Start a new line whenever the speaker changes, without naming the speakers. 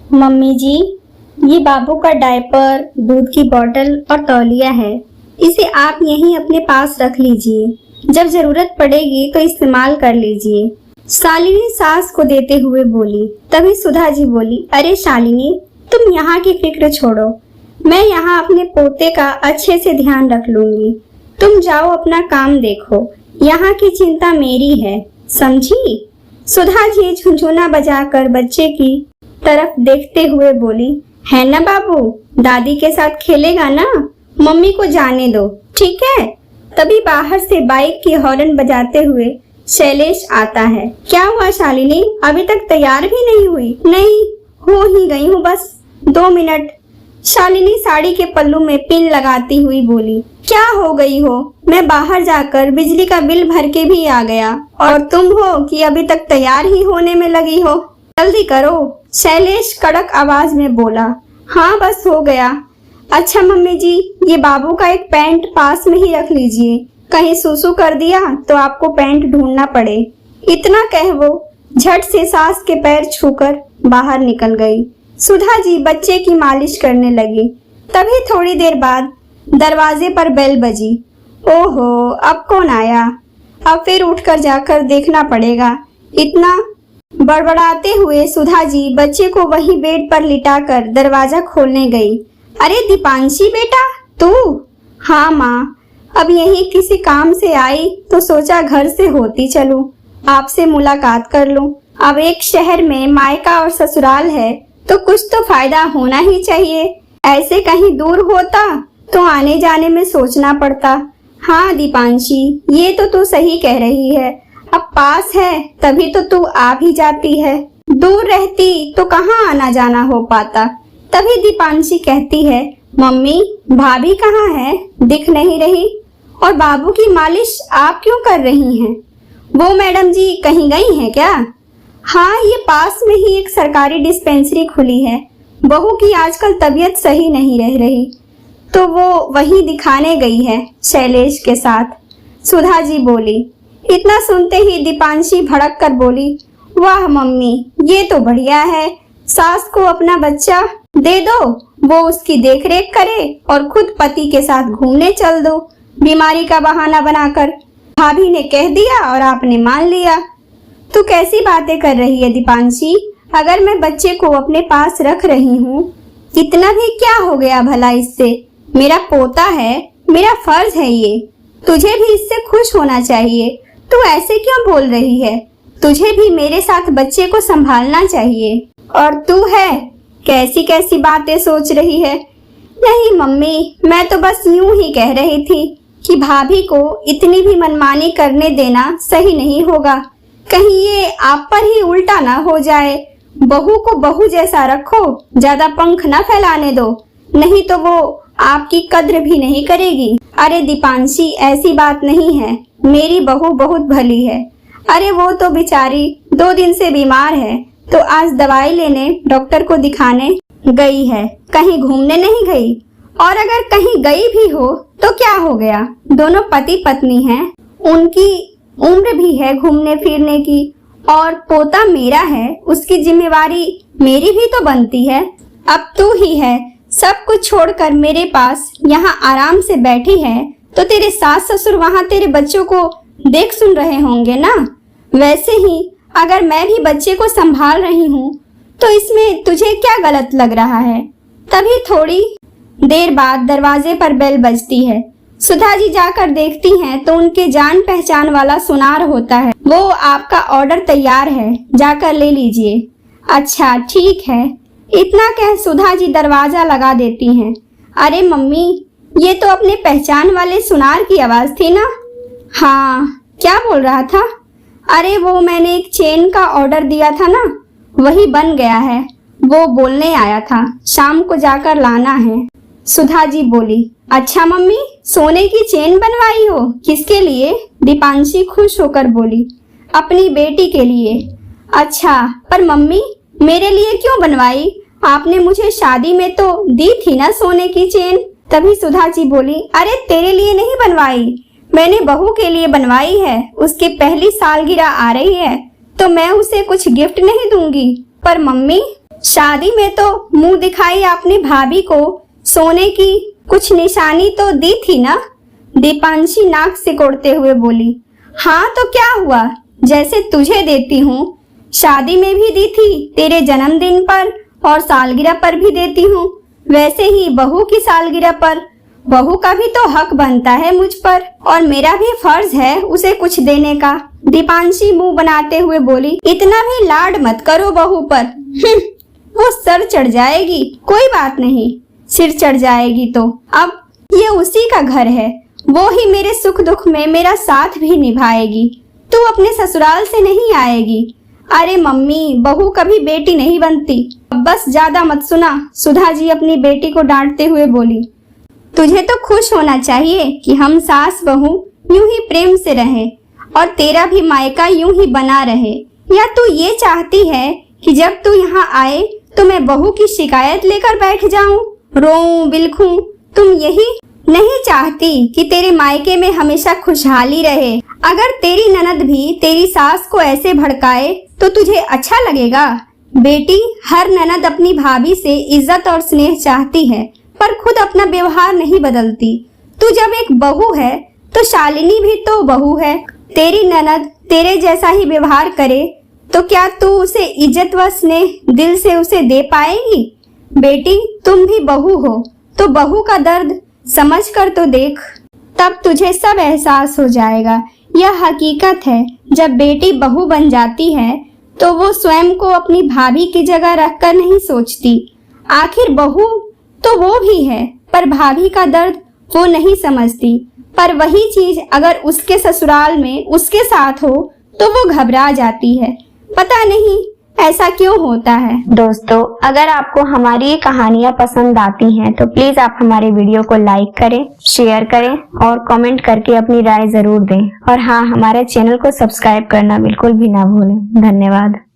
Mummy जी, ये बाबू का diaper, दूध की बोतल और तौलिया है। इसे आप यहीं अपने पास रख लीजिए। जब जरूरत पड़ेगी तो इस्तेमाल कर लीजिए। शालिनी सास को देते हुए बोली। तभी सुधा जी बोली, अरे शालिनी, तुम यहाँ की फिक्र छोड़ो, मैं यहाँ अपने पोते का अच्छे से ध्यान रख लूंगी। तुम जाओ अपना काम देखो, यहाँ की चिंता मेरी है, समझी? सुधा जी झुनझुना बजाकर बच्चे की तरफ देखते हुए बोली, है ना बाबू, दादी के साथ खेलेगा ना? मम्मी को जाने दो, ठीक है? तभी बाहर से बाइक की हॉर्न बजाते हुए शैलेश आता है। क्या हुआ शालिनी, अभी तक तैयार भी नहीं हुई? नहीं, हो ही गई हूँ, बस 2 मिनट। शालिनी साड़ी के पल्लू में पिन लगाती हुई बोली, क्या हो गई हो? मैं बाहर जाकर बिजली का बिल भर के भी आ गया और तुम हो कि अभी तक तैयार ही होने में लगी हो। जल्दी करो, शैलेश कड़क आवाज में बोला। हाँ बस हो गया। अच्छा मम्मी जी, ये बाबू का एक पैंट पास में ही रख लीजिए, कहीं सुसु कर दिया तो आपको पैंट ढूंढना पड़े। इतना कह वो झट से सास के पैर छूकर बाहर निकल गई। सुधा जी बच्चे की मालिश करने लगी। तभी थोड़ी देर बाद दरवाजे पर बेल बजी। ओहो, अब कौन आया? अब फिर उठकर जाकर देखना पड़ेगा। इतना बड़बड़ाते हुए सुधा जी बच्चे को वही बेड पर लिटाकर दरवाजा खोलने गई। अरे दीपांशी बेटा, तू? हाँ माँ, अब यही किसी काम से आई तो सोचा घर से होती चलूं, आपसे मुलाकात कर लूं। अब एक शहर में मायका और ससुराल है तो कुछ तो फायदा होना ही चाहिए। ऐसे कहीं दूर होता तो आने जाने में सोचना पड़ता। हाँ दीपांशी, ये तो तू सही कह रही है। अब पास है तभी तो तू आ भी जाती है, दूर रहती तो कहाँ आना जाना हो पाता। तभी दीपांशी कहती है, मम्मी भाभी कहाँ है, दिख नहीं रही? और बाबू की मालिश आप क्यों कर रही हैं? वो मैडम जी कहीं गई हैं क्या? हाँ, ये पास में ही एक सरकारी डिस्पेंसरी खुली है, बहू की आजकल तबीयत सही नहीं रह रही तो वो वही दिखाने गई है शैलेश के साथ। सुधा जी बोली। इतना सुनते ही दीपांशी भड़क कर बोली, वाह मम्मी, ये तो बढ़िया है, सास को अपना बच्चा दे दो, वो उसकी देखरेख करे और खुद पति के साथ घूमने चल दो, बीमारी का बहाना बनाकर। भाभी ने कह दिया और आपने मान लिया। तू कैसी बातें कर रही है दीपांशी? अगर मैं बच्चे को अपने पास रख रही हूँ, इतना भी क्या हो गया भला इससे? मेरा पोता है, मेरा फर्ज है ये। तुझे भी इससे खुश होना चाहिए। तू ऐसे क्यों बोल रही है? तुझे भी मेरे साथ बच्चे को संभालना चाहिए। और तू है, कैसी कैसी बातें सोच रही है? नहीं मम्मी, मैं तो बस यूं ही कह रही थी कि भाभी को इतनी भी मनमानी करने देना सही नहीं होगा। कहीं ये आप पर ही उल्टा ना हो जाए। बहू को बहू जैसा रखो, ज्यादा पंख ना फैलाने दो, नहीं तो वो आपकी कद्र भी नहीं करेगी। अरे दीपांशी, ऐसी बात नहीं है, मेरी बहू बहुत भली है। अरे वो तो बेचारी 2 दिन से बीमार है तो आज दवाई लेने डॉक्टर को दिखाने गई है, कहीं घूमने नहीं गई। और अगर कहीं गई भी हो तो क्या हो गया, दोनों पति पत्नी हैं, उनकी उम्र भी है घूमने फिरने की। और पोता मेरा है, उसकी जिम्मेवारी मेरी भी तो बनती है। अब तू ही है, सब कुछ छोड़कर मेरे पास यहाँ आराम से बैठी है तो तेरे सास ससुर वहाँ तेरे बच्चों को देख सुन रहे होंगे ना। वैसे ही अगर मैं भी बच्चे को संभाल रही हूँ तो इसमें तुझे क्या गलत लग रहा है? तभी थोड़ी देर बाद दरवाजे पर बेल बजती है। सुधा जी जाकर देखती हैं तो उनके जान पहचान वाला सुनार होता है। वो आपका ऑर्डर तैयार है, जाकर ले लीजिए। अच्छा ठीक है, इतना कह सुधा जी दरवाजा लगा देती हैं। अरे मम्मी, ये तो अपने पहचान वाले सुनार की आवाज थी ना? हाँ, क्या बोल रहा था? अरे वो मैंने एक चेन का ऑर्डर दिया था ना, वही बन गया है, वो बोलने आया था, शाम को जाकर लाना है। सुधा जी बोली। अच्छा मम्मी, सोने की चेन बनवाई हो, किसके लिए? दीपांशी खुश होकर बोली। अपनी बेटी के लिए। अच्छा, पर मम्मी मेरे लिए क्यों बनवाई? आपने मुझे शादी में तो दी थी ना सोने की चेन। तभी सुधा जी बोली, अरे तेरे लिए नहीं बनवाई, मैंने बहू के लिए बनवाई है। उसकी पहली सालगिरह आ रही है तो मैं उसे कुछ गिफ्ट नहीं दूंगी। पर मम्मी, शादी में तो मुंह दिखाई आपने भाभी को सोने की कुछ निशानी तो दी थी ना? दीपांशी नाक सिकोड़ते हुए बोली। हाँ तो क्या हुआ, जैसे तुझे देती हूँ शादी में भी दी थी, तेरे जन्मदिन पर और सालगिरह पर भी देती हूँ, वैसे ही बहू की सालगिरह पर बहू का भी तो हक बनता है मुझ पर, और मेरा भी फर्ज है उसे कुछ देने का। दीपांशी मुंह बनाते हुए बोली। इतना भी लाड मत करो बहू पर, वो सर चढ़ जाएगी। कोई बात नहीं, सिर चढ़ जाएगी तो अब ये उसी का घर है, वो ही मेरे सुख दुख में मेरा साथ भी निभाएगी। तू अपने ससुराल से नहीं आएगी। अरे मम्मी, बहू कभी बेटी नहीं बनती। अब बस ज्यादा मत सुना, सुधा जी अपनी बेटी को डांटते हुए बोली। तुझे तो खुश होना चाहिए कि हम सास बहू यूं ही प्रेम से रहे और तेरा भी मायका यूं ही बना रहे, या तू ये चाहती है कि जब तू यहाँ आए तो मैं बहू की शिकायत लेकर बैठ जाऊं, रोऊं बिलखूं? तुम यही नहीं चाहती कि तेरे मायके में हमेशा खुशहाली रहे? अगर तेरी ननद भी तेरी सास को ऐसे भड़काए तो तुझे अच्छा लगेगा? बेटी, हर ननद अपनी भाभी से इज्जत और स्नेह चाहती है, पर खुद अपना व्यवहार नहीं बदलती। तू जब एक बहू है तो शालिनी भी तो बहू है। तेरी ननद तेरे जैसा ही व्यवहार करे तो क्या तू उसे इज्जत व स्नेह दिल से उसे दे पाएगी? बेटी, तुम भी बहू हो तो बहू का दर्द समझ कर तो देख, तब तुझे सब एहसास हो जाएगा। यह हकीकत है, जब बेटी बहू बन जाती है तो वो स्वयं को अपनी भाभी की जगह रखकर नहीं सोचती। आखिर बहू तो वो भी है, पर भाभी का दर्द वो नहीं समझती। पर वही चीज अगर उसके ससुराल में उसके साथ हो तो वो घबरा जाती है। पता नहीं ऐसा क्यों होता है। दोस्तों, अगर आपको हमारी ये कहानियाँ पसंद आती हैं तो प्लीज आप हमारे वीडियो को लाइक करें, शेयर करें और कमेंट करके अपनी राय जरूर दें। और हाँ, हमारे चैनल को सब्सक्राइब करना बिल्कुल भी ना भूलें। धन्यवाद।